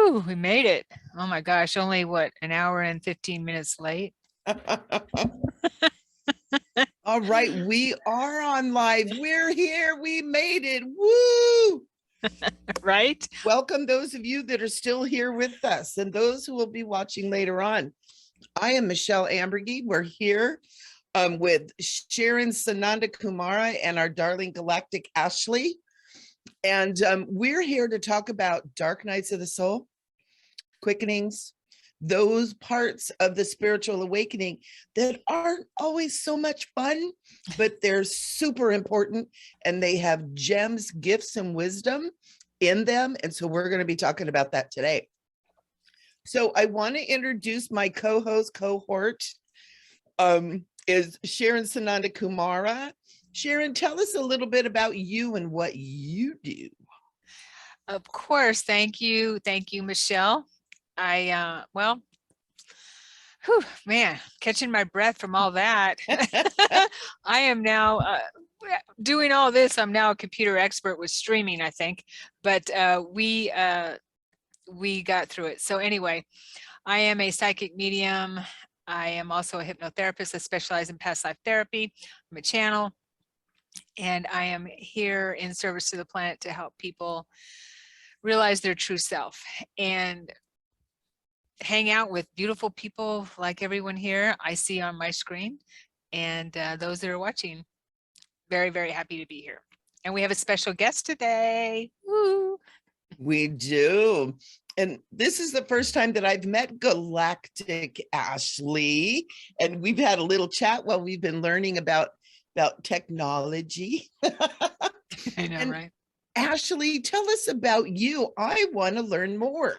Woo, we made it. Oh my gosh, only what, an hour and 15 minutes late? All right, we are on live. We're here. We made it. Woo! Right? Welcome those of you that are still here with us and those who will be watching later on. I am Michelle Ambergy. We're here with Sharon Sananda Kumara and our darling Galactic Ashley. And we're here to talk about dark nights of the soul, quickenings, those parts of the spiritual awakening that aren't always so much fun, but they're super important and they have gems, gifts, and wisdom in them. And so we're going to be talking about that today. So I want to introduce my co-host cohort is Sharon Sananda Kumara. Sharon, tell us a little bit about you and what you do. Of course. Thank you. Thank you, Michelle. Well, whew, man, catching my breath from all that. I am now doing all this. I'm now a computer expert with streaming, I think, but we got through it. So anyway, I am a psychic medium. I am also a hypnotherapist. I specialize in past life therapy. I'm a channel, and I am here in service to the planet to help people realize their true self and hang out with beautiful people like everyone here I see on my screen, and those that are watching. Very, very happy to be here. And we have a special guest today. Woo! We do. And this is the first time that I've met Galactic Ashley. And we've had a little chat while we've been learning about technology. I know, And right? Ashley, tell us about you. I want to learn more.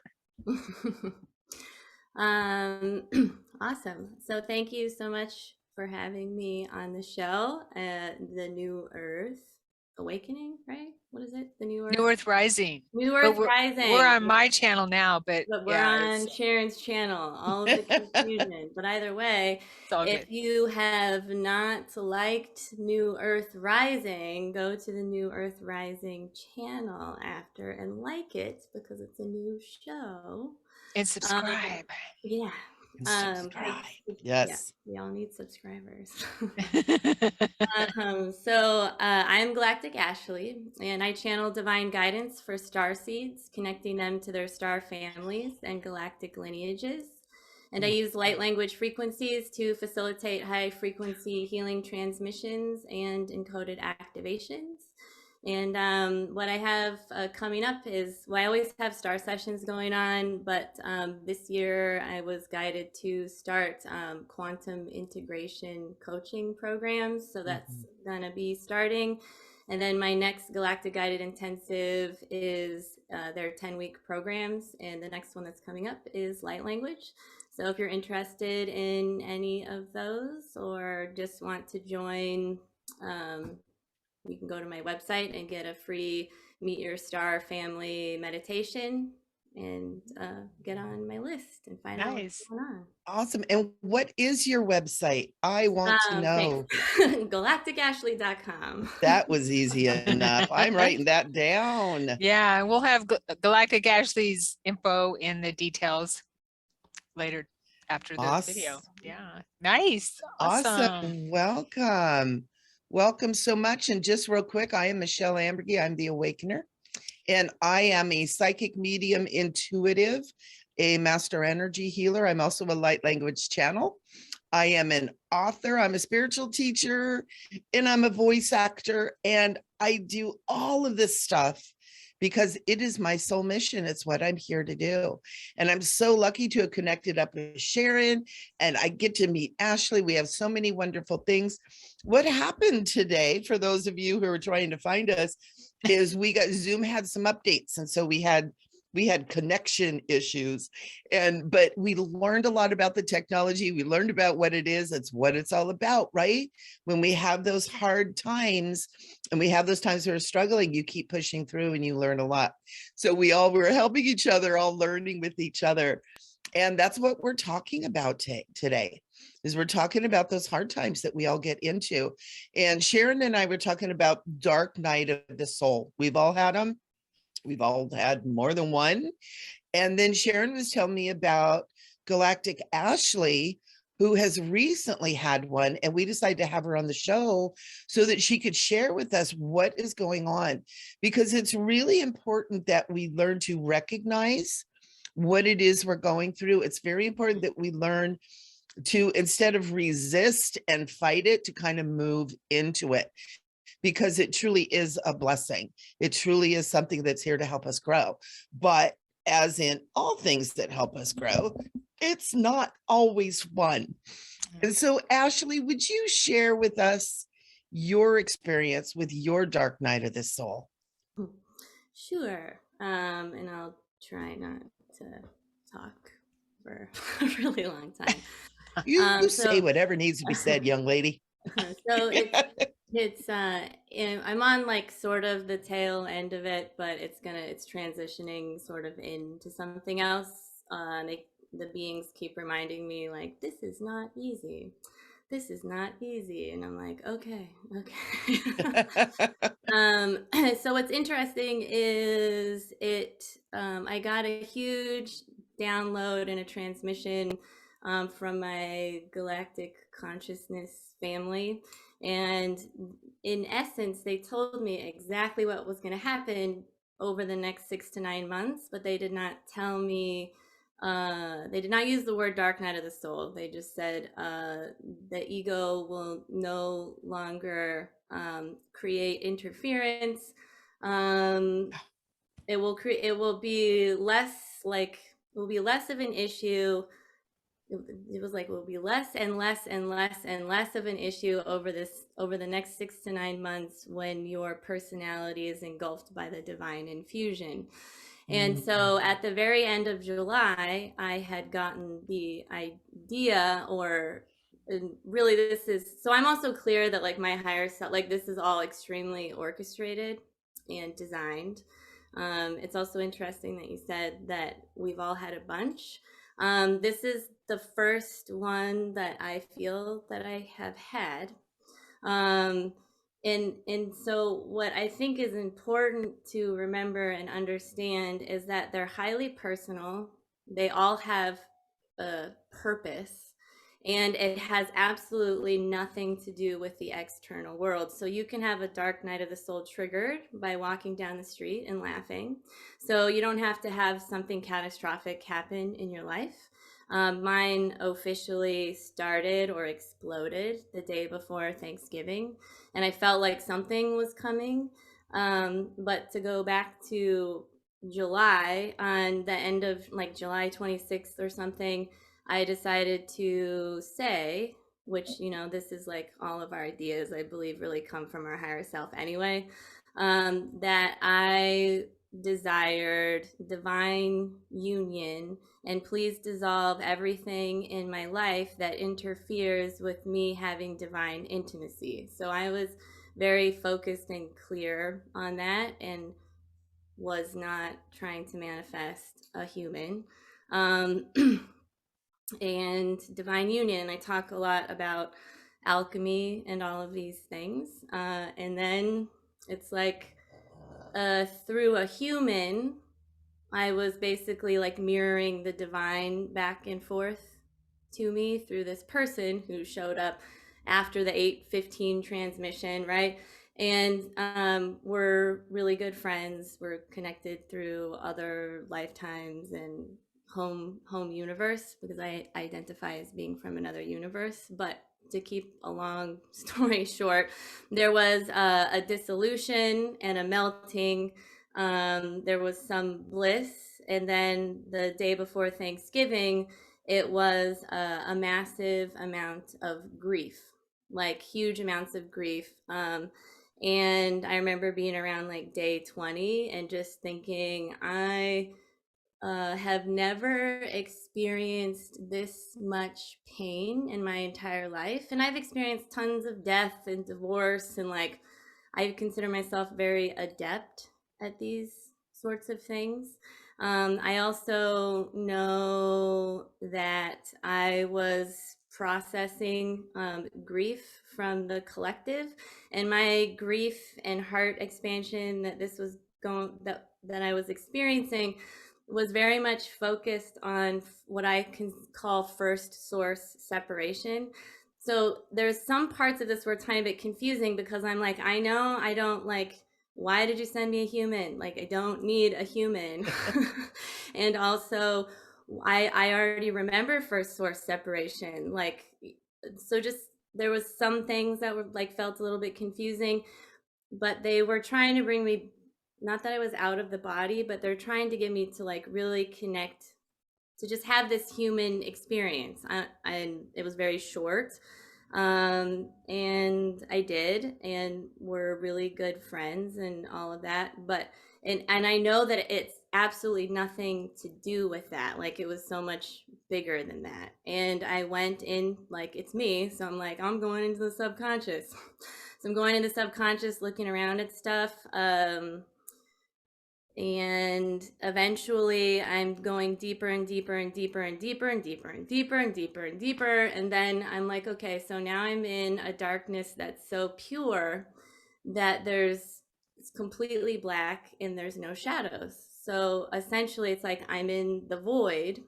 Awesome. So thank you so much for having me on the show. The New Earth Awakening, right? What is it? The New Earth? New Earth Rising. New Earth we're, Rising. We're on my channel now, but we're on Sharon's channel. All of the confusion. But either way, if you have not liked New Earth Rising, go to the New Earth Rising channel after and like it, because it's a new show. And subscribe. Yeah. Subscribe. Yes. Yeah, we all need subscribers. I'm Galactic Ashley, and I channel divine guidance for Starseeds, connecting them to their star families and galactic lineages. And I use light language frequencies to facilitate high frequency healing transmissions and encoded activations. And what I have coming up is, well, I always have star sessions going on, but this year I was guided to start quantum integration coaching programs. So that's going to be starting. And then my next Galactic Guided Intensive is their 10-week programs. And the next one that's coming up is light language. So if you're interested in any of those or just want to join, you can go to my website and get a free Meet Your Star Family meditation and get on my list and find out what's going on. Awesome. And what is your website? I want to know. GalacticAshley.com. That was easy enough. I'm writing that down. Yeah, we'll have Galactic Ashley's info in the details later after the video. Yeah, nice. Awesome. Welcome so much. And just real quick, I am Michelle Ambergy. I'm the Awakener, and I am a psychic medium intuitive, a master energy healer. I'm also a light language channel. I am an author. I'm a spiritual teacher, and I'm a voice actor. And I do all of this stuff because it is my soul mission. It's what I'm here to do. And I'm so lucky to have connected up with Sharon, and I get to meet Ashley. We have so many wonderful things. What happened today, for those of you who are trying to find us, is Zoom had some updates. And so we had connection issues, but we learned a lot about the technology. We learned about what it is. It's what it's all about, right? When we have those hard times and we have those times where we're struggling, you keep pushing through and you learn a lot. So we're helping each other, all learning with each other. And that's what we're talking about today, is we're talking about those hard times that we all get into. And Sharon and I were talking about dark night of the soul. We've all had them. We've all had more than one. And then Sharon was telling me about Galactic Ashley, who has recently had one, and we decided to have her on the show so that she could share with us what is going on, because it's really important that we learn to recognize what it is we're going through. It's very important that we learn to, instead of resist and fight it, to kind of move into it, because it truly is a blessing. It truly is something that's here to help us grow. But as in all things that help us grow, it's not always fun. And so, Ashley, would you share with us your experience with your dark night of the soul? Sure. And I'll try not to talk for a really long time. You say So whatever needs to be said, young lady. so I'm on like sort of the tail end of it, but it's transitioning sort of into something else. The beings keep reminding me like, this is not easy. This is not easy. And I'm like, okay. So what's interesting is I got a huge download and a transmission from my galactic consciousness family. And in essence, they told me exactly what was going to happen over the next 6 to 9 months, but they did not tell me, they did not use the word dark night of the soul. They just said the ego will no longer create interference. It will be less of an issue. It was like, it will be less and less and less and less of an issue over the next 6 to 9 months when your personality is engulfed by the divine infusion. And so at the very end of July, I had gotten the idea, or really so I'm also clear that like my higher self, like this is all extremely orchestrated and designed. It's also interesting that you said that we've all had a bunch. This is the first one that I feel that I have had. And so what I think is important to remember and understand is that they're highly personal. They all have a purpose, and it has absolutely nothing to do with the external world. So you can have a dark night of the soul triggered by walking down the street and laughing. So you don't have to have something catastrophic happen in your life. Mine officially started or exploded the day before Thanksgiving, and I felt like something was coming. But to go back to July, on the end of like July 26th or something, I decided to say, which, this is like all of our ideas, I believe, really come from our higher self anyway, that I desired divine union, and please dissolve everything in my life that interferes with me having divine intimacy. So I was very focused and clear on that, and was not trying to manifest a human. And divine union, I talk a lot about alchemy and all of these things. And then it's like, through a human, I was basically like mirroring the divine back and forth to me through this person who showed up after the 8:15 transmission, right? And we're really good friends. We're connected through other lifetimes and home universe, because I identify as being from another universe. But to keep a long story short, there was a dissolution and a melting. There was some bliss, and then the day before Thanksgiving, it was a massive amount of grief, like huge amounts of grief. And I remember being around like day 20 and just thinking, I have never experienced this much pain in my entire life. And I've experienced tons of death and divorce, and like, I consider myself very adept at these sorts of things. I also know that I was processing grief from the collective, and my grief and heart expansion that that I was experiencing was very much focused on what I can call first source separation. So there's some parts of this were a tiny bit confusing because I'm like, I know I don't like, why did you send me a human? Like, I don't need a human. And also, I already remember first source separation. Like, so just there was some things that were like felt a little bit confusing, but they were trying to bring me, not that I was out of the body, but they're trying to get me to like really connect, to just have this human experience. And it was very short. And I did, and we're really good friends and all of that. But, and I know that it's absolutely nothing to do with that. Like, it was so much bigger than that. And I went in, like, it's me. So I'm like, I'm going into the subconscious. So I'm going into subconscious, looking around at stuff. And eventually I'm going deeper and deeper and deeper and deeper and deeper and deeper and deeper and deeper. And then I'm like, okay, so now I'm in a darkness that's so pure that it's completely black and there's no shadows. So essentially it's like I'm in the void,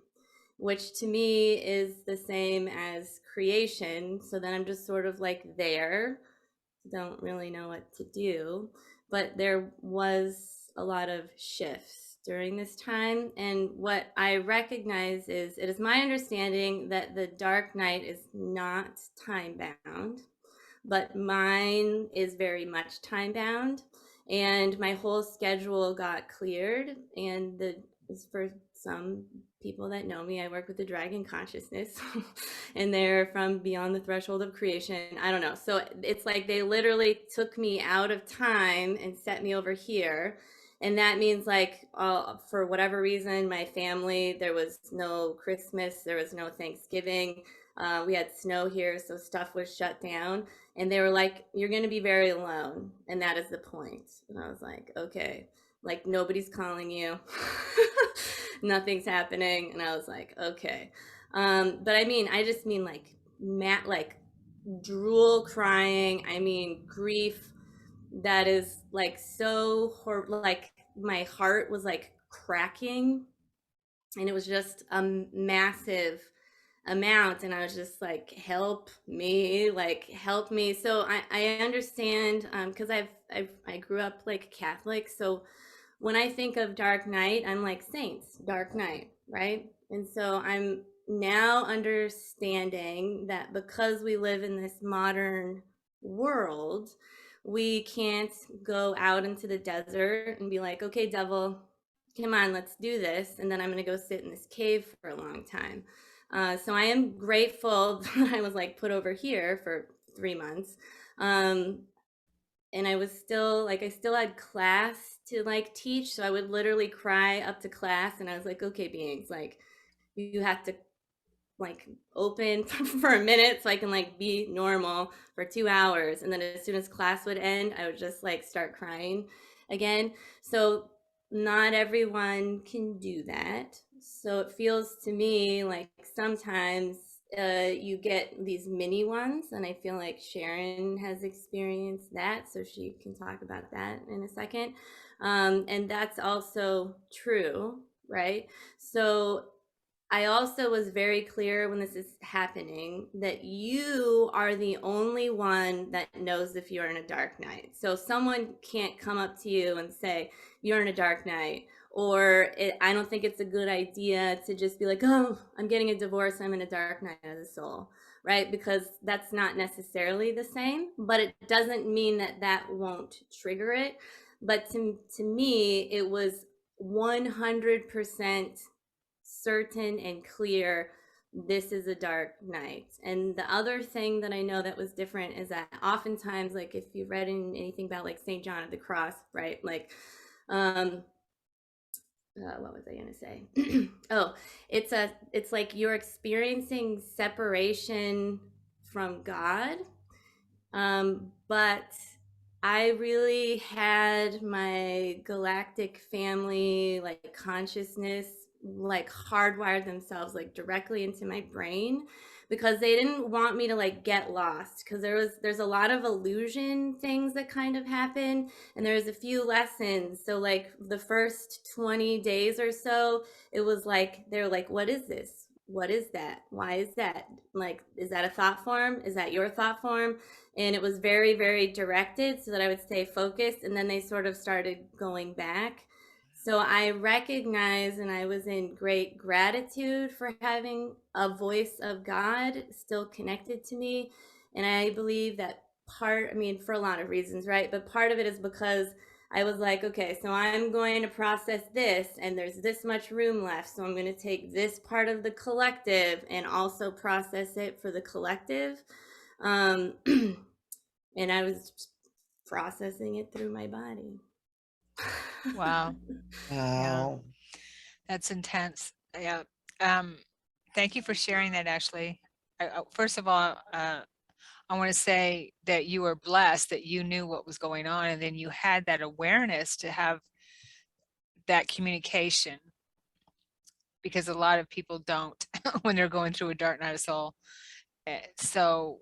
which to me is the same as creation. So then I'm just sort of like there, don't really know what to do. But there was a lot of shifts during this time. And what I recognize is it is my understanding that the dark night is not time bound, but mine is very much time bound. And my whole schedule got cleared. And for some people that know me, I work with the dragon consciousness and they're from beyond the threshold of creation. I don't know. So it's like they literally took me out of time and set me over here. And that means like for whatever reason, my family, there was no Christmas, there was no Thanksgiving. We had snow here, so stuff was shut down. And they were like, you're going to be very alone. And that is the point. And I was like, okay, like nobody's calling you. Nothing's happening. And I was like, okay. But I mean, I just mean like like drool crying. I mean, grief that is like so like my heart was like cracking, and it was just a massive amount, and I was just like, help me, like help me. So I understand, because I grew up like Catholic, so when I think of dark night, I'm like saints, dark night, right? And so I'm now understanding that because we live in this modern world, we can't go out into the desert and be like, okay, devil, come on, let's do this. And then I'm going to go sit in this cave for a long time. So I am grateful that I was like put over here for 3 months. And I was still like, I still had class to like teach. So I would literally cry up to class. And I was like, okay, beings, like you have to like open for a minute so I can like be normal for 2 hours. And then as soon as class would end, I would just like start crying again. So not everyone can do that. So it feels to me like sometimes you get these mini ones, and I feel like Sharon has experienced that, so she can talk about that in a second. And that's also true, right? So I also was very clear when this is happening that you are the only one that knows if you're in a dark night. So someone can't come up to you and say, you're in a dark night. Or I don't think it's a good idea to just be like, oh, I'm getting a divorce, I'm in a dark night of the soul, right? Because that's not necessarily the same, but it doesn't mean that that won't trigger it. But to me, it was 100% certain and clear, this is a dark night. And the other thing that I know that was different is that oftentimes, like if you've read anything about like St. John of the Cross, right? Like, what was I gonna say? Oh, it's like you're experiencing separation from God. But I really had my galactic family, like consciousness, like hardwired themselves like directly into my brain, because they didn't want me to like get lost, because there's a lot of illusion things that kind of happen, and there's a few lessons. So like the first 20 days or so, it was like they're like, what is this, what is that, why is that, like, is that a thought form, is that your thought form? And it was very, very directed so that I would stay focused, and then they sort of started going back. So I recognized, and I was in great gratitude for having a voice of God still connected to me. And I believe that part, I mean, for a lot of reasons, right? But part of it is because I was like, okay, so I'm going to process this, and there's this much room left. So I'm going to take this part of the collective and also process it for the collective. Um, and I was processing it through my body. Wow. Yeah, Wow. that's intense. Yeah. Thank you for sharing that, Ashley. First of all, I want to say that you were blessed that you knew what was going on, and then you had that awareness to have that communication, because a lot of people don't when they're going through a dark night of soul. So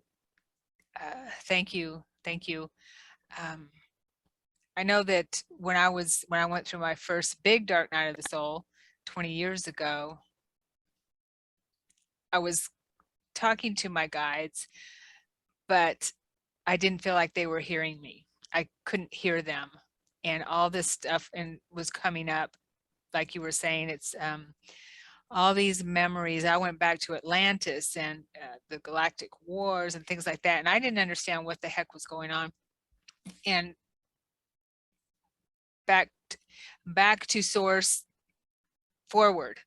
thank you. Thank you. Um, I know that when I went through my first big dark night of the soul 20 years ago, I was talking to my guides, but I didn't feel like they were hearing me. I couldn't hear them. And all this stuff and was coming up, like you were saying, it's all these memories. I went back to Atlantis and the Galactic Wars and things like that. And I didn't understand what the heck was going on. And back to source, forward.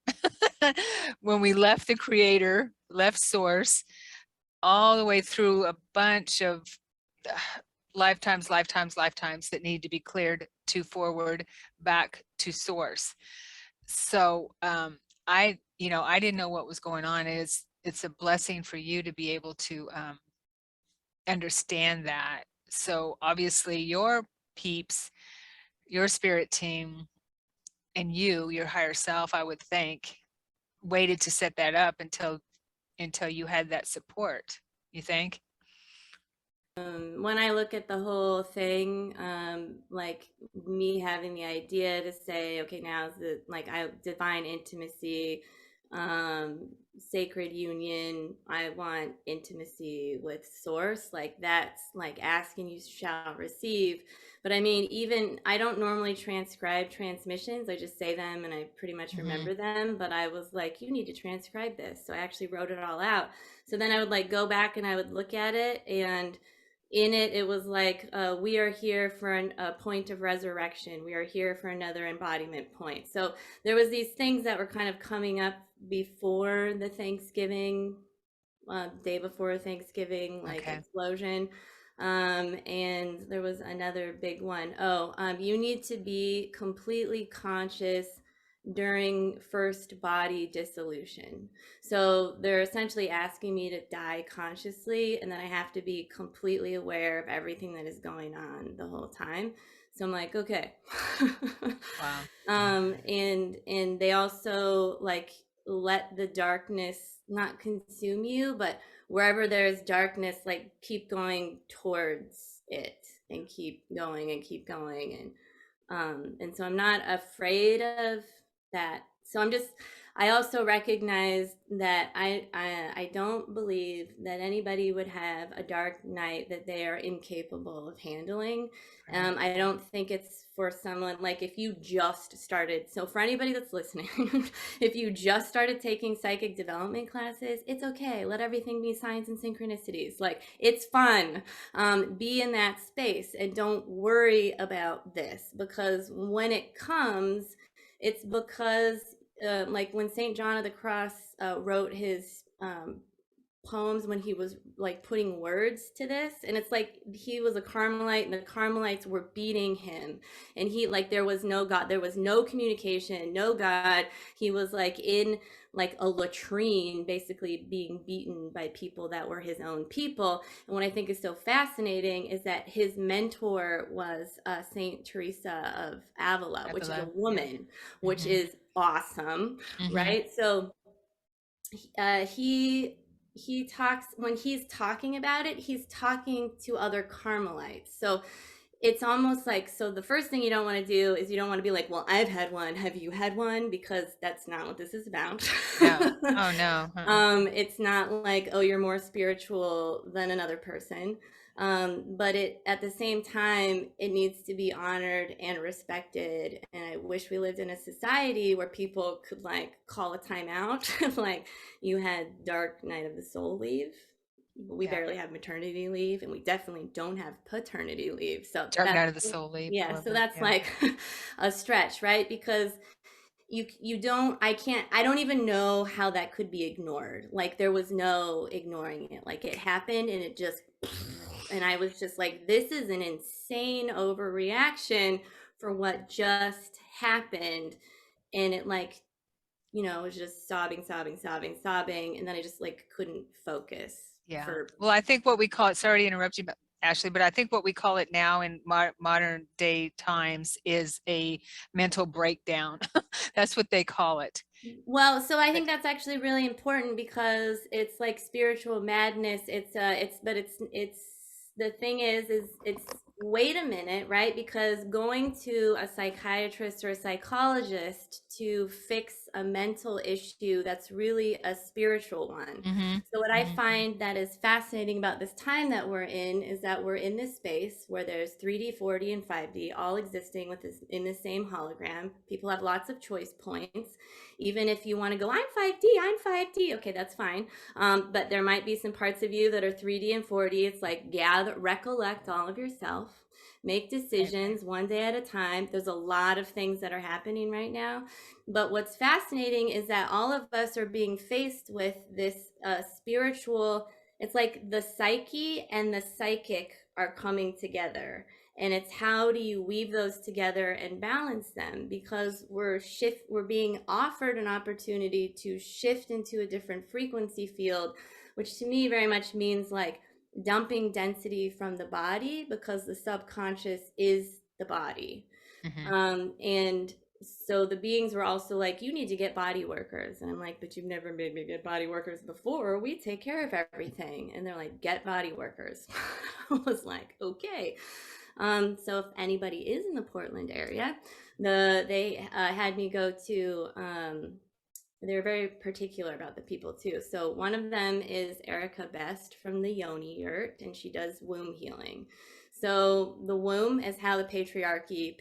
When we left the creator, left source, all the way through a bunch of lifetimes that need to be cleared to forward back to source. So I didn't know what was going on. It's a blessing for you to be able to understand that. So obviously your peeps, your spirit team, and your higher self, I would think, waited to set that up until you had that support, you think? When I look at the whole thing, like me having the idea to say, okay, now is the like I divine intimacy, sacred union. I want intimacy with source. Like that's like asking, you shall receive. But I mean, even I don't normally transcribe transmissions. I just say them and I pretty much remember them. But I was like, you need to transcribe this. So I actually wrote it all out. So then I would like go back and I would look at it, and in it, it was like, we are here for a point of resurrection. We are here for another embodiment point. So there was these things that were kind of coming up before the Thanksgiving, day before Thanksgiving, like Okay. explosion. And there was another big one. Oh, you need to be completely conscious during first body dissolution. So they're essentially asking me to die consciously, and then I have to be completely aware of everything that is going on the whole time. So I'm like, okay. Wow. And they also like let the darkness not consume you, but wherever there's darkness, like keep going towards it and keep going and keep going. And so I'm not afraid of that. So I also recognize that I don't believe that anybody would have a dark night that they are incapable of handling. Right. I don't think it's for someone like if you just started. So for anybody that's listening, if you just started taking psychic development classes, it's okay. Let everything be signs and synchronicities. Like it's fun. Be in that space and don't worry about this, because when it comes, it's because like when St. John of the Cross wrote his poems when he was like putting words to this, and it's like he was a Carmelite and the Carmelites were beating him, and he like there was no God, there was no communication, no God. He was like in like a latrine basically being beaten by people that were his own people. And what I think is so fascinating is that his mentor was Saint Teresa of Avila, which is a Avila, yeah. woman, which Mhm. is awesome, Mhm. right? So he talks, when he's talking about it, he's talking to other Carmelites. So it's almost like, so the first thing you don't want to do is you don't want to be like, well, I've had one, have you had one? Because that's not what this is about. No. Oh no. It's not like, oh, you're more spiritual than another person. But it, at the same time, it needs to be honored and respected. And I wish we lived in a society where people could like call a timeout. Like you had dark night of the soul leave. We Yeah. barely have maternity leave, and we definitely don't have paternity leave. So Dark that's, Night of the Soul leave. I yeah, love so that. that's Yeah. like a stretch, right? Because you don't, I don't even know how that could be ignored. Like there was no ignoring it. Like it happened and it just, and I was just like, this is an insane overreaction for what just happened. And it like, you know, was just sobbing, sobbing, sobbing, sobbing, and then I just like couldn't focus Yeah. for. Well, I think what we call it, sorry to interrupt you, Ashley, but I think what we call it now in modern day times is a mental breakdown. That's what they call it. Well, so I But think that's actually really important because it's like spiritual madness. It's the thing is it's wait a minute, right? Because going to a psychiatrist or a psychologist to fix a mental issue, that's really a spiritual one. Mhm. So what I Mhm. find that is fascinating about this time that we're in is that we're in this space where there's 3D, 4D, and 5D all existing with this in the same hologram. People have lots of choice points. Even if you want to go, I'm 5D, I'm 5D, okay, that's fine. But there might be some parts of you that are 3D and 4D. It's like gather, recollect all of yourself, make Right. decisions one day at a time. There's a lot of things that are happening right now. But what's fascinating is that all of us are being faced with this spiritual, it's like the psyche and the psychic are coming together, and it's how do you weave those together and balance them, because we're being offered an opportunity to shift into a different frequency field, which to me very much means like dumping density from the body, because the subconscious is the body. Mhm. And so the beings were also like, you need to get body workers. And I'm like, but you've never made me get body workers before. We take care of everything. And they're like, get body workers. I was like, okay. So if anybody is in the Portland area, they had me go to, they're very particular about the people too. So one of them is Erica Best from the Yoni Yurt, and she does womb healing. So the womb is how the patriarchy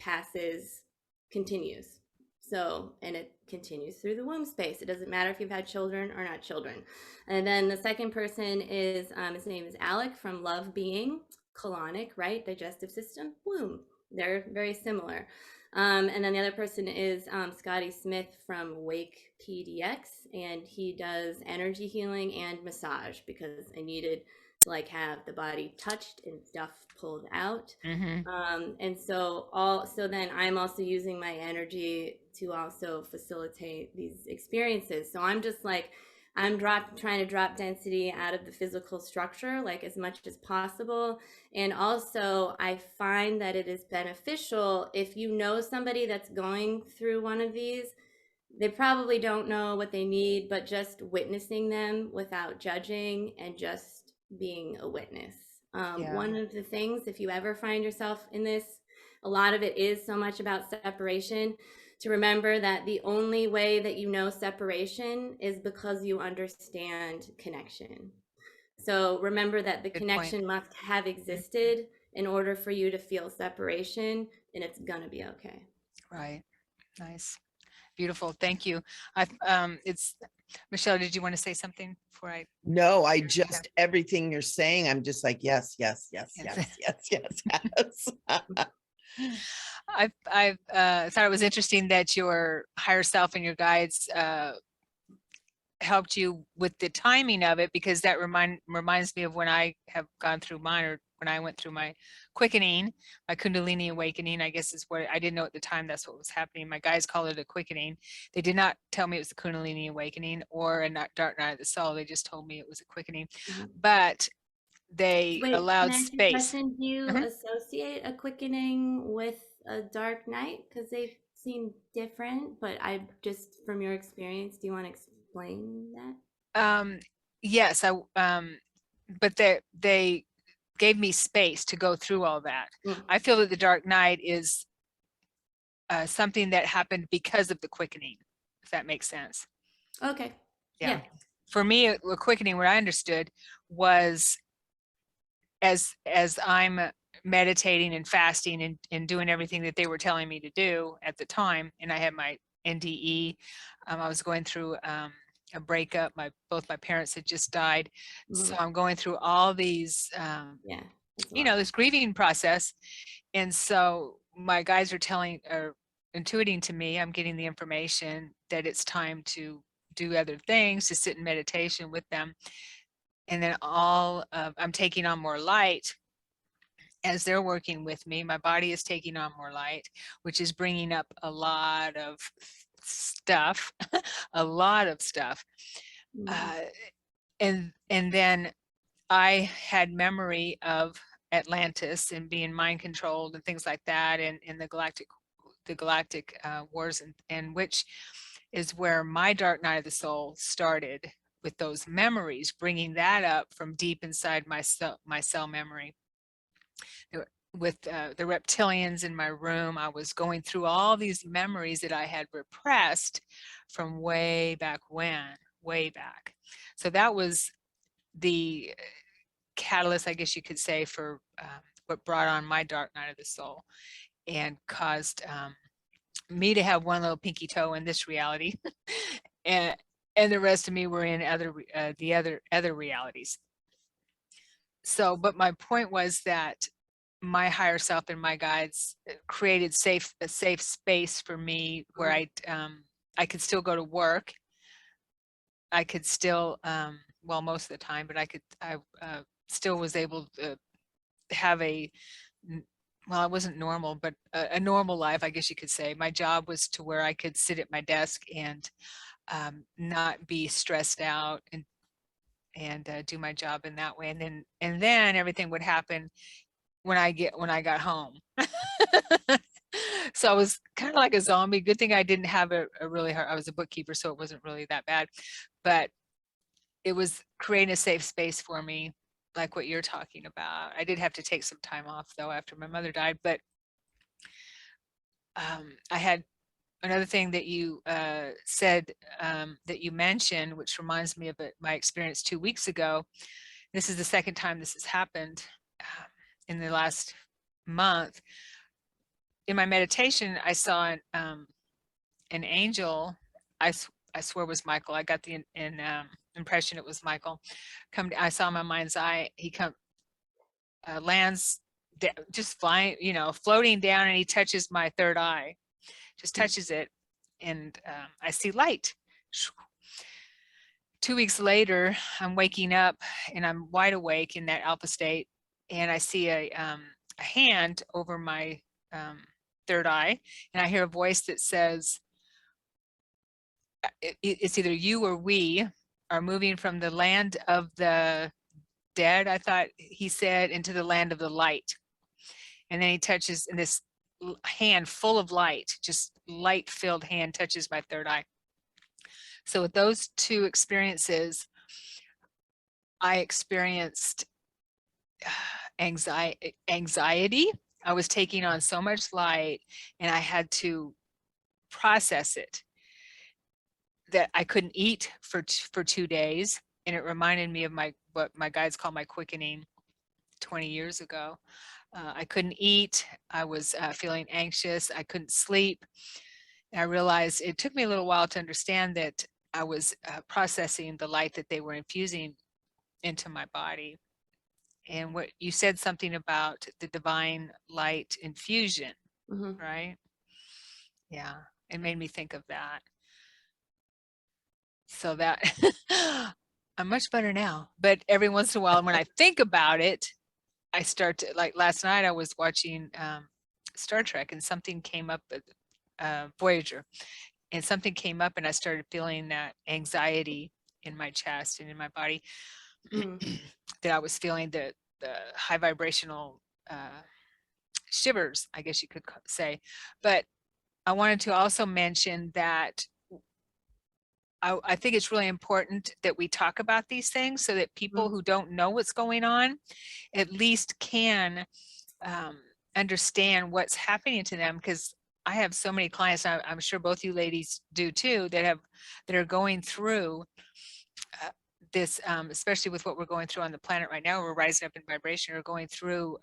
continues. So, and it continues through the womb space. It doesn't matter if you've had children or not children. And then the second person is, his name is Alec from Love Being, colonic, right? Digestive system, womb. They're very similar. And then the other person is Scotty Smith from Wake PDX, and he does energy healing and massage because I needed to like have the body touched and stuff pulled out. Mhm. And so then I'm also using my energy to also facilitate these experiences. So I'm just like, trying to drop density out of the physical structure like as much as possible. And also I find that it is beneficial if you know somebody that's going through one of these. They probably don't know what they need, but just witnessing them without judging and just being a witness. Yeah. One of the things, if you ever find yourself in this, a lot of it is so much about separation, to remember that the only way that you know separation is because you understand connection. So remember that the Good point. connection must have Mhm. existed in order for you to feel separation, and it's gonna be okay. Right. Nice. Beautiful. Thank you. It's Michelle, did you want to say something before I? No, I Yeah. just, everything you're saying, I'm just like, yes, yes, yes, Yes. yes, yes, yes, yes. I thought it was interesting that your higher self and your guides helped you with the timing of it, because that reminds me of when I have gone through mine, or when I went through my quickening, my Kundalini awakening, I guess is what I didn't know at the time that's what was happening. My guys call it a quickening. They did not tell me it was a Kundalini awakening or a dark night of the soul. They just told me it was a quickening, but they Wait, allowed can I ask you a space. question? Do you Mhm. associate a quickening with a dark night? Because they seem different, but I just, from your experience, do you want to explain that? Yes, but they gave me space to go through all that. Mm. I feel that the dark night is something that happened because of the quickening, if that makes sense. Okay. Yeah. Yeah. For me, a quickening, what I understood was as I'm meditating and fasting and doing everything that they were telling me to do at the time, and I had my NDE, I was going through a breakup. Both my parents had just died. So I'm going through all these, Yeah. That's a you know, lot. this grieving process. And so my guys are intuiting to me, I'm getting the information that it's time to do other things, to sit in meditation with them. And then I'm taking on more light as they're working with me. My body is taking on more light, which is bringing up a lot of stuff, a lot of stuff. And then I had memory of Atlantis and being mind controlled and things like that, and in the galactic wars, and which is where my dark night of the soul started, with those memories, bringing that up from deep inside my cell memory. With the reptilians in my room, I was going through all these memories that I had repressed from way back when, way back. So that was the catalyst, I guess you could say, for what brought on my dark night of the soul and caused me to have one little pinky toe in this reality, and the rest of me were in the other realities. So, but my point was that my higher self and my guides created a safe space for me where I could still go to work. I could still, well, most of the time, but I still was able to have well, I wasn't normal, but a normal life, I guess you could say. My job was to where I could sit at my desk and not be stressed out, and do my job in that way. And then everything would happen when I got home. So I was kind of like a zombie. Good thing I didn't have a really hard, I was a bookkeeper, so it wasn't really that bad, but it was creating a safe space for me, like what you're talking about. I did have to take some time off though after my mother died, but I had another thing that you said, that you mentioned, which reminds me of my experience 2 weeks ago. This is the second time this has happened in the last month. In my meditation, I saw an angel. I swear it was Michael. I got the impression it was Michael. I saw in my mind's eye. He lands just flying, floating down, and he touches my third eye. Just touches it, and I see light. 2 weeks later, I'm waking up and I'm wide awake in that alpha state, and I see a hand over my third eye, and I hear a voice that says, it's either you or we are moving from the land of the dead, I thought he said, into the land of the light. And then he touches, and this hand full of light, just light filled hand, touches my third eye. So with those two experiences, I experienced anxiety. I was taking on so much light, and I had to process it, that I couldn't eat for 2 days. And it reminded me of what my guides call my quickening 20 years ago. I couldn't eat. I was feeling anxious. I couldn't sleep. And I realized it took me a little while to understand that I was processing the light that they were infusing into my body. And what you said, something about the divine light infusion, right? Yeah, it made me think of that. So that I'm much better now. But every once in a while, when I think about it, I start to, like last night, I was watching Star Trek and something came up, Voyager, and something came up and I started feeling that anxiety in my chest and in my body that I was feeling the high vibrational shivers, I guess you could say. But I wanted to also mention that I think it's really important that we talk about these things so that people who don't know what's going on at least can understand what's happening to them, because I have so many clients, I'm sure both you ladies do too, that are going through this, especially with what we're going through on the planet right now. We're rising up in vibration, or going through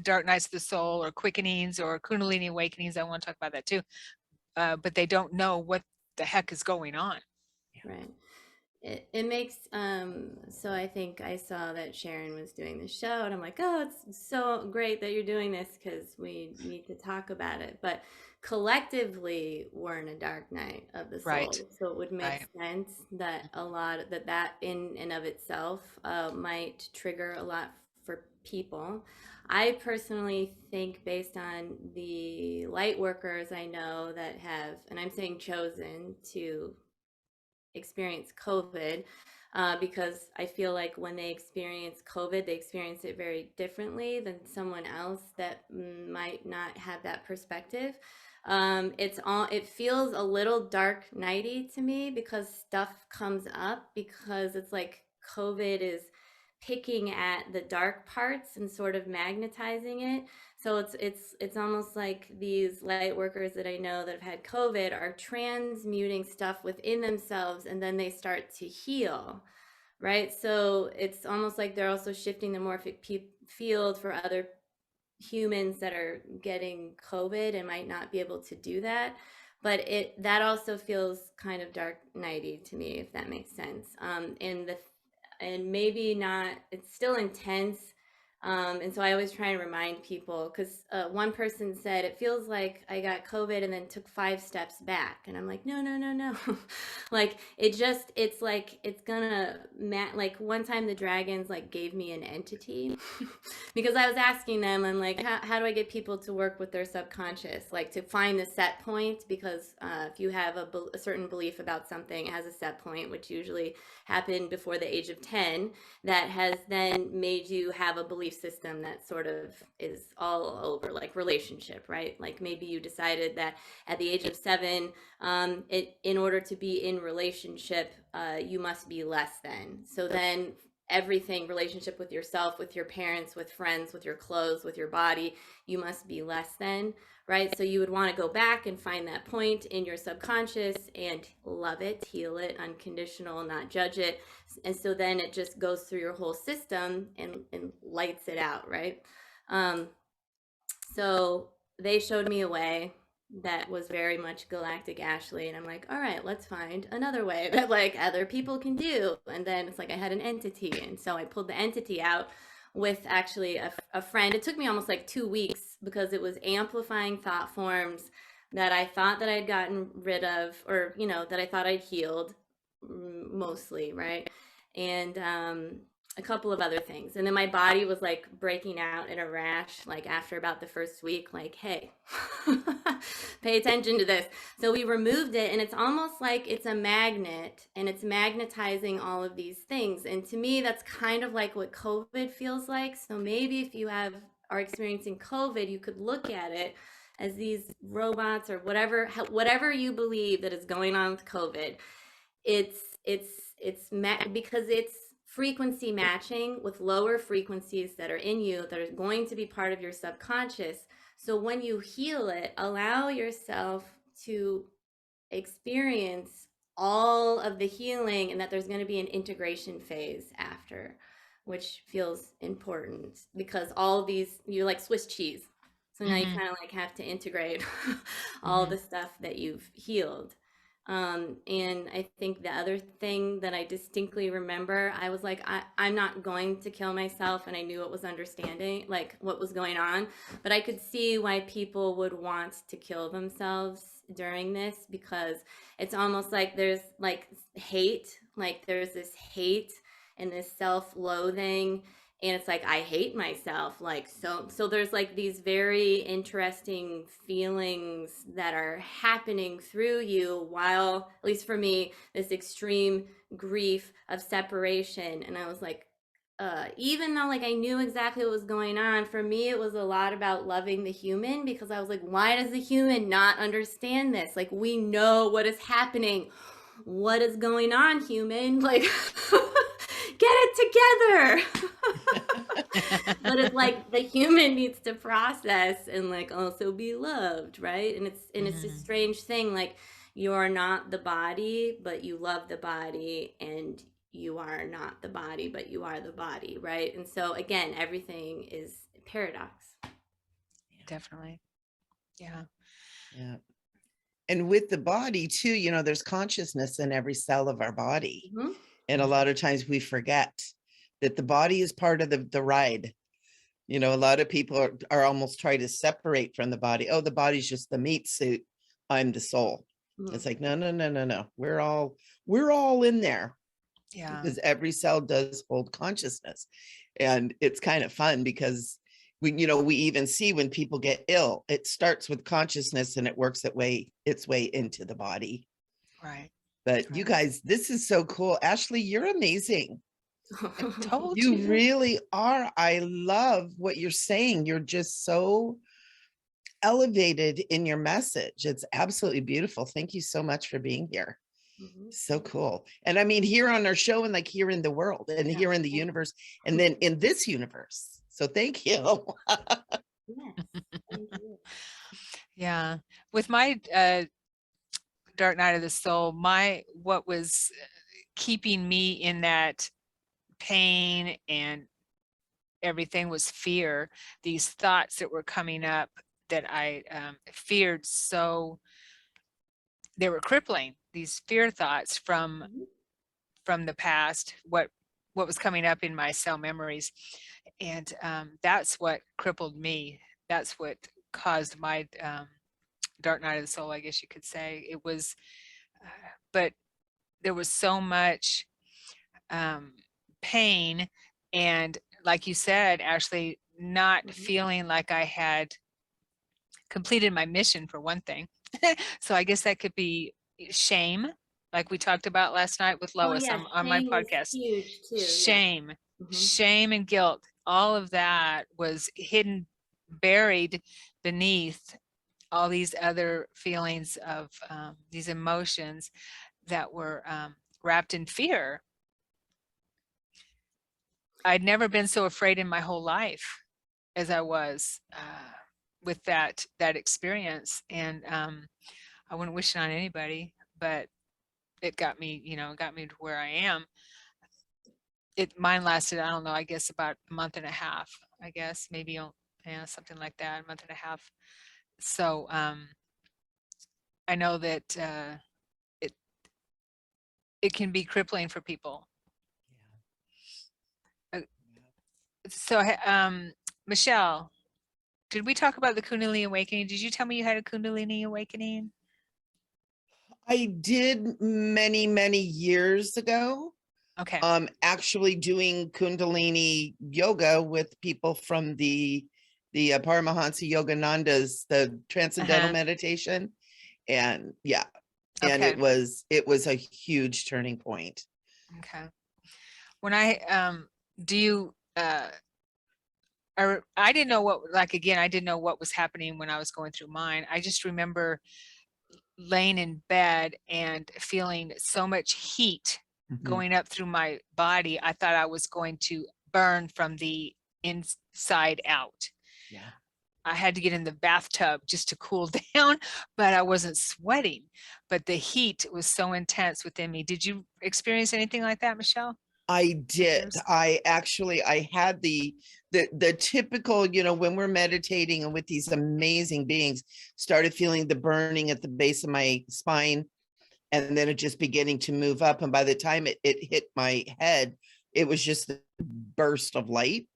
dark nights of the soul, or quickenings, or Kundalini awakenings. I want to talk about that too, but they don't know what the heck is going on. Right. It makes so I think I saw that Sharon was doing the show, and I'm like, oh, it's so great that you're doing this because we need to talk about it. But collectively, we're in a dark night of the soul, Right. so it would make Right. sense that a lot that in and of itself might trigger a lot for people. I personally think, based on the light workers I know that have, and I'm saying chosen to experience COVID, because I feel like when they experience COVID, they experience it very differently than someone else that might not have that perspective. It feels a little dark nighty to me because stuff comes up, because it's like COVID is picking at the dark parts and sort of magnetizing it. So it's almost like these light workers that I know that have had COVID are transmuting stuff within themselves, and then they start to heal, right? So it's almost like they're also shifting the morphic field for other humans that are getting COVID and might not be able to do that. But that also feels kind of dark nighty to me, if that makes sense. And maybe not, it's still intense. And so I always try and remind people, because one person said, it feels like I got COVID and then took 5 steps back. And I'm like, no, no, no, no. Like, it's like, it's gonna, like one time the dragons like gave me an entity because I was asking them, I'm like, how do I get people to work with their subconscious? Like, to find the set point, because if you have a certain belief about something, it has a set point, which usually happened before the age of 10, that has then made you have a belief system that sort of is all over, like relationship, right? Like maybe you decided that at the age of 7, in order to be in relationship, you must be less than. So then everything, relationship with yourself, with your parents, with friends, with your clothes, with your body, you must be less than, right? So you would want to go back and find that point in your subconscious and love it, heal it, unconditional, not judge it. And so then it just goes through your whole system and lights it out, right? So they showed me a way that was very much Galactic Ashley, and I'm like, all right, let's find another way that like other people can do. And then it's like I had an entity, and so I pulled the entity out with actually a friend. It took me almost like 2 weeks because it was amplifying thought forms that I thought that I'd gotten rid of, or that I thought I'd healed, mostly, right? And a couple of other things. And then my body was like breaking out in a rash, like after about the first week, like, hey, pay attention to this. So we removed it, and it's almost like it's a magnet, and it's magnetizing all of these things. And to me, that's kind of like what COVID feels like. So maybe if you are experiencing COVID, you could look at it as these robots, or whatever you believe that is going on with COVID. Because it's frequency matching with lower frequencies that are in you, that are going to be part of your subconscious. So when you heal it, allow yourself to experience all of the healing, and that there's going to be an integration phase after, which feels important, because all these, you're like Swiss cheese. So now you kind of like have to integrate all the stuff that you've healed. And I think the other thing that I distinctly remember, I was like, I'm not going to kill myself. And I knew it was understanding, like what was going on, but I could see why people would want to kill themselves during this, because it's almost like there's like hate, like there's this hate and this self-loathing, and it's like I hate myself, like so there's like these very interesting feelings that are happening through you, while, at least for me, this extreme grief of separation. And I was like, even though like I knew exactly what was going on, for me it was a lot about loving the human, because I was like, why does the human not understand this? Like, we know what is happening. What is going on, human? Like, get it together. But it's like the human needs to process and like also be loved, right? And it's this strange thing, like, you're not the body, but you love the body, and you are not the body, but you are the body, right? And so again, everything is paradox. Definitely. Yeah. Yeah. And with the body too, you know, there's consciousness in every cell of our body. Mhm. And a lot of times we forget that the body is part of the ride. You know, a lot of people are almost trying to separate from the body. Oh, the body's just the meat suit. I'm the soul. Mhm. It's like, no, no, no, no, no. We're all in there, Yeah. because every cell does hold consciousness. And it's kind of fun because we even see when people get ill, it starts with consciousness and it works its way into the body. Right. But you guys, this is so cool. Ashley, you're amazing. I told You you. really are. I love what you're saying. You're just so elevated in your message. It's absolutely beautiful. Thank you so much for being here. Mhm. So cool. And I mean, here on our show, and like here in the world, and here in the universe, and then in this universe. So thank you. Yes, thank you. Yeah. With my dark night of the soul, what was keeping me in that pain and everything was fear. These thoughts that were coming up that I feared, so they were crippling. These fear thoughts from the past, what was coming up in my cell memories, and that's what crippled me. That's what caused my dark night of the soul, I guess you could say. It was, but there was so much pain, and like you said, Ashley, not feeling like I had completed my mission, for one thing. So I guess that could be shame, like we talked about last night with Lois on my Shame is podcast. huge too. Shame, Mhm. shame and guilt, all of that was hidden, buried beneath all these other feelings of these emotions that were wrapped in fear. I'd never been so afraid in my whole life as I was with that experience, and I wouldn't wish it on anybody, but it got me, got me to where I am. Mine lasted, I don't know, I guess about a month and a half, I guess, maybe, yeah, something like that, a month and a half. So I know that it can be crippling for people. So Michelle, did we talk about the Kundalini awakening? Did you tell me you had a Kundalini awakening? I did many, many years ago. Okay. Actually doing Kundalini yoga with people from the Paramahansa Yogananda's, the transcendental meditation. And yeah, and Okay. it was a huge turning point. Okay. When I do you or I didn't know what, like, again, I didn't know what was happening when I was going through mine. I just remember laying in bed and feeling so much heat going up through my body. I thought I was going to burn from the inside out. Yeah. I had to get in the bathtub just to cool down, but I wasn't sweating. But the heat was so intense within me. Did you experience anything like that, Michelle? I did. I had the typical, when we're meditating and with these amazing beings, started feeling the burning at the base of my spine, and then it just beginning to move up. And by the time it hit my head, it was just a burst of light.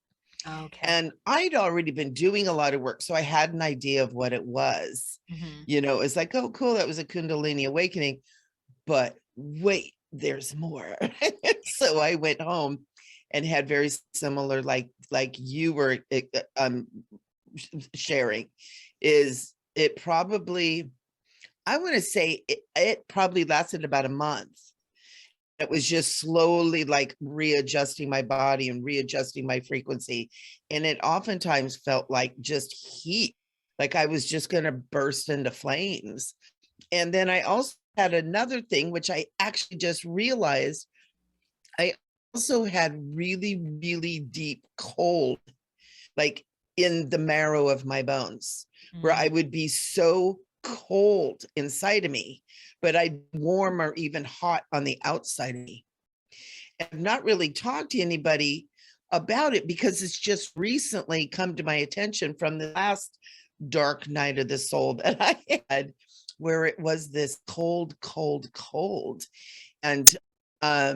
Okay. And I'd already been doing a lot of work, so I had an idea of what it was. Mhm. It's like, oh, cool, that was a Kundalini awakening. But wait, there's more. So I went home and had very similar, like you were sharing, is it probably, I want to say it probably lasted about a month. It was just slowly like readjusting my body and readjusting my frequency. And it oftentimes felt like just heat, like I was just going to burst into flames. And then I also had another thing, which I actually just realized. I also had really, really deep cold, like in the marrow of my bones, where I would be so cold inside of me, but I'd warm or even hot on the outside of me. And I've not really talked to anybody about it because it's just recently come to my attention from the last dark night of the soul that I had, where it was this cold, cold, cold. And I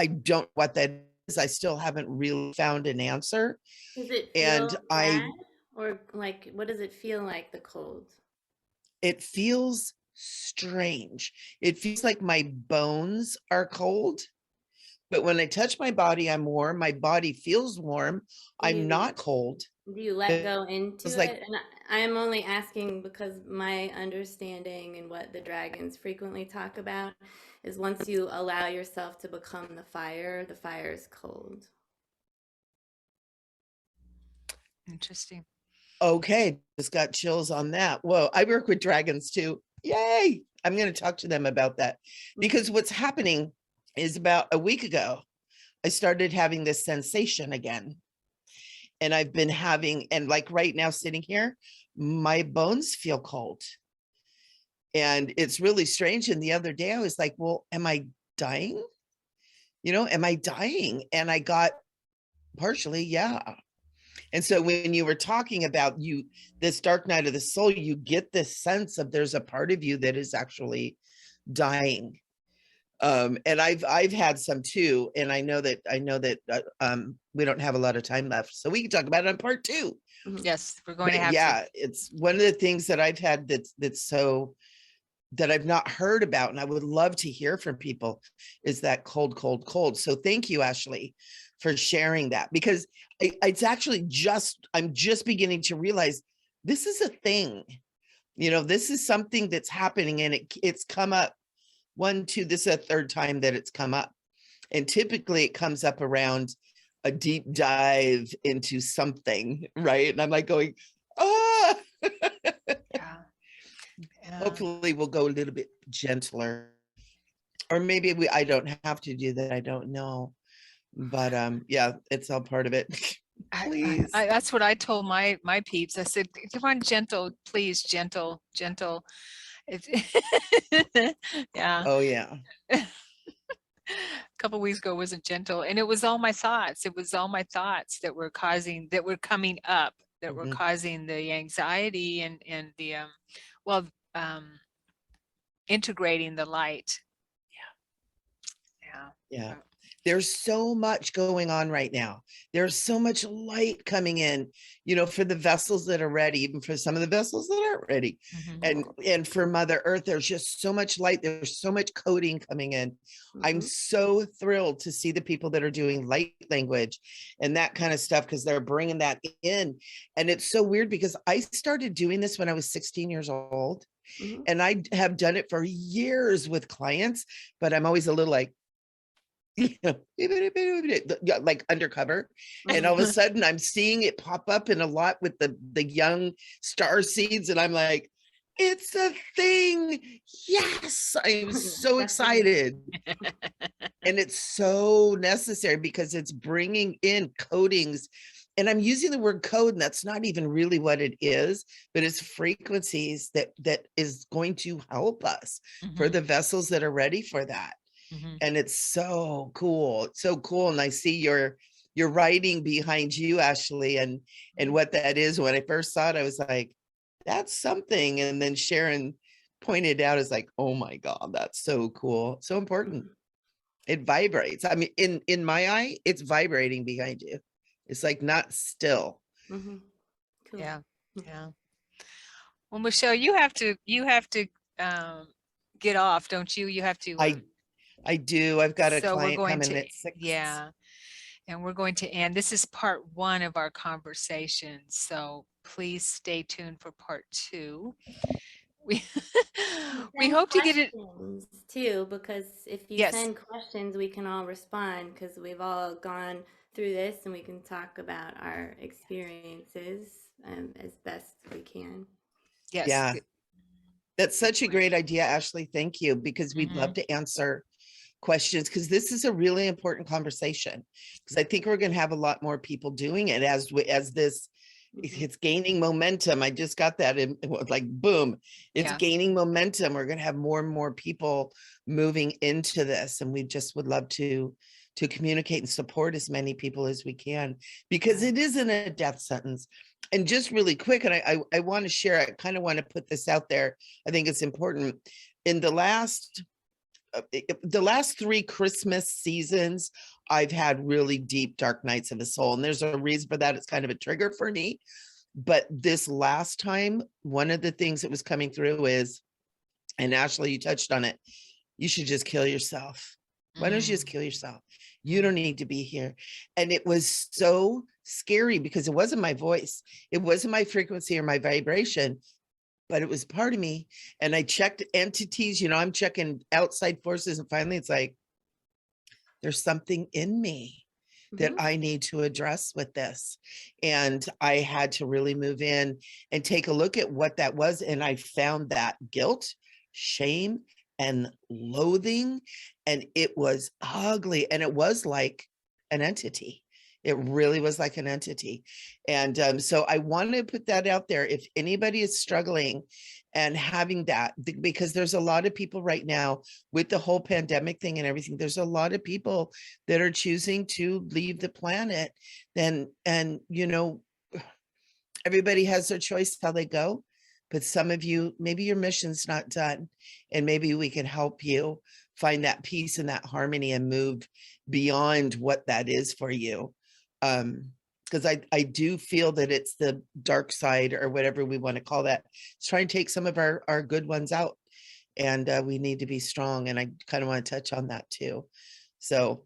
don't know what that is. I still haven't really found an answer. Does it And feel bad, or like what does it feel like, the cold? it feels strange. It feels like my bones are cold, but when I touch my body, I'm warm. My body feels warm. Do I'm you not cold. do you let It go was into like, it? And I'm only asking because my understanding and what the dragons frequently talk about is once you allow yourself to become the fire is cold. Interesting. okay, just got chills on that. Whoa, I work with dragons too. Yay. I'm going to talk to them about that because what's happening is about a week ago, I started having this sensation again. And I've been having, and like right now sitting here, my bones feel cold. And it's really strange. And the other day I was like, well, am I dying? Am I dying? And I got partially, yeah. And so when you were talking about this dark night of the soul, you get this sense of there's a part of you that is actually dying. And I've had some too, and I know that we don't have a lot of time left, so we can talk about it on part 2. Yes, we're going to But have to. yeah, it's one of the things that I've had that's so that I've not heard about, and I would love to hear from people, is that cold, cold, cold. So thank you, Ashley, for sharing that, because it's actually I'm just beginning to realize this is a thing. This is something that's happening, and it's come up this is a third time that it's come up. And typically it comes up around a deep dive into something, right? And I'm like going, ah. Yeah. Hopefully we'll go a little bit gentler, or maybe I don't have to do that. I don't know, but yeah, it's all part of it. Please. That's what I told my peeps. I said, come on, gentle, please, gentle, gentle. Yeah. Oh yeah. A couple weeks ago wasn't gentle, and it was all my thoughts. It was all my thoughts that were coming up, that were causing the anxiety and the integrating the light. Yeah. There's so much going on right now. There's so much light coming in, for the vessels that are ready, even for some of the vessels that aren't ready. And for Mother Earth, there's just so much light. There's so much coding coming in. I'm so thrilled to see the people that are doing light language and that kind of stuff, because they're bringing that in. And it's so weird because I started doing this when I was 16 years old. And I have done it for years with clients, but I'm always a little like, like undercover. And all of a sudden I'm seeing it pop up in a lot with the young Starseeds, and I'm like, it's a thing. Yes, I'm so excited. And it's so necessary because it's bringing in codings. And I'm using the word code, and that's not even really what it is, but it's frequencies that is going to help us for the vessels that are ready for that. And it's so cool. It's so cool. And I see your writing behind you, Ashley, and what that is. When I first saw it, I was like, that's something. And then Sharon pointed out, is like, oh my God, that's so cool. So important. It vibrates. I mean, in my eye, it's vibrating behind you. It's like not still. Mm-hmm. Cool. Yeah. Yeah. Well, Michelle, you have to get off, don't you? You have to. I do. I've got a So we're client going coming to, at 6. yeah. And we're going to end. This is part 1 of our conversation. So please stay tuned for part 2. We we Send hope to get it. questions too, because if you Yes. send questions, we can all respond because we've all gone through this and we can talk about our experiences as best we can. Yes. Yeah. That's such a great idea, Ashley. Thank you, because we'd love to answer questions, because this is a really important conversation, because I think we're going to have a lot more people doing it as this it's gaining momentum. I just got that in, like, boom, it's Yeah. gaining momentum. We're going to have more and more people moving into this, and we just would love to communicate and support as many people as we can, because it isn't a death sentence. And just really quick, and I want to share, I kind of want to put this out there. I think it's important. In the last 3 Christmas seasons, I've had really deep dark nights of the soul. And there's a reason for that. It's kind of a trigger for me. But this last time, one of the things that was coming through is, and Ashley, you touched on it, you should just kill yourself. Why don't you just kill yourself? You don't need to be here. And it was so scary because it wasn't my voice. It wasn't my frequency or my vibration, but it was part of me. And I checked entities, I'm checking outside forces. And finally it's like, there's something in me that I need to address with this. And I had to really move in and take a look at what that was. And I found that guilt, shame, and loathing. And it was ugly. And it was like an entity. It really was like an entity. And so I want to put that out there. If anybody is struggling and having that, because there's a lot of people right now with the whole pandemic thing and everything, there's a lot of people that are choosing to leave the planet. And everybody has their choice how they go. But some of you, maybe your mission's not done, and maybe we can help you find that peace and that harmony and move beyond what that is for you. Because I do feel that it's the dark side, or whatever we want to call that. It's trying to take some of our good ones out, and we need to be strong. And I kind of want to touch on that too. So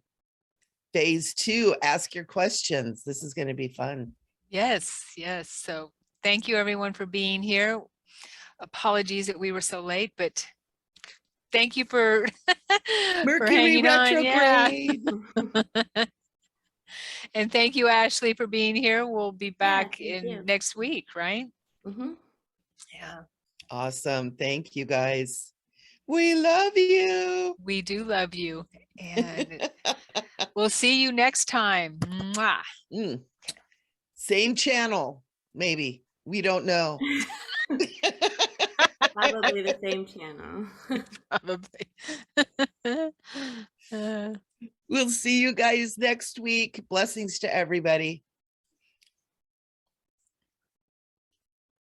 phase 2, ask your questions. This is going to be fun. Yes. So thank you everyone for being here. Apologies that we were so late, but thank you for Mercury hanging on. Yeah. retrograde. And thank you, Ashley, for being here. We'll be back thank you. next week, right? Yeah. Awesome. Thank you, guys. We love you. We do love you. And we'll see you next time. Mwah. Same channel, maybe. We don't know. Probably the same channel. Probably. We'll see you guys next week. Blessings to everybody.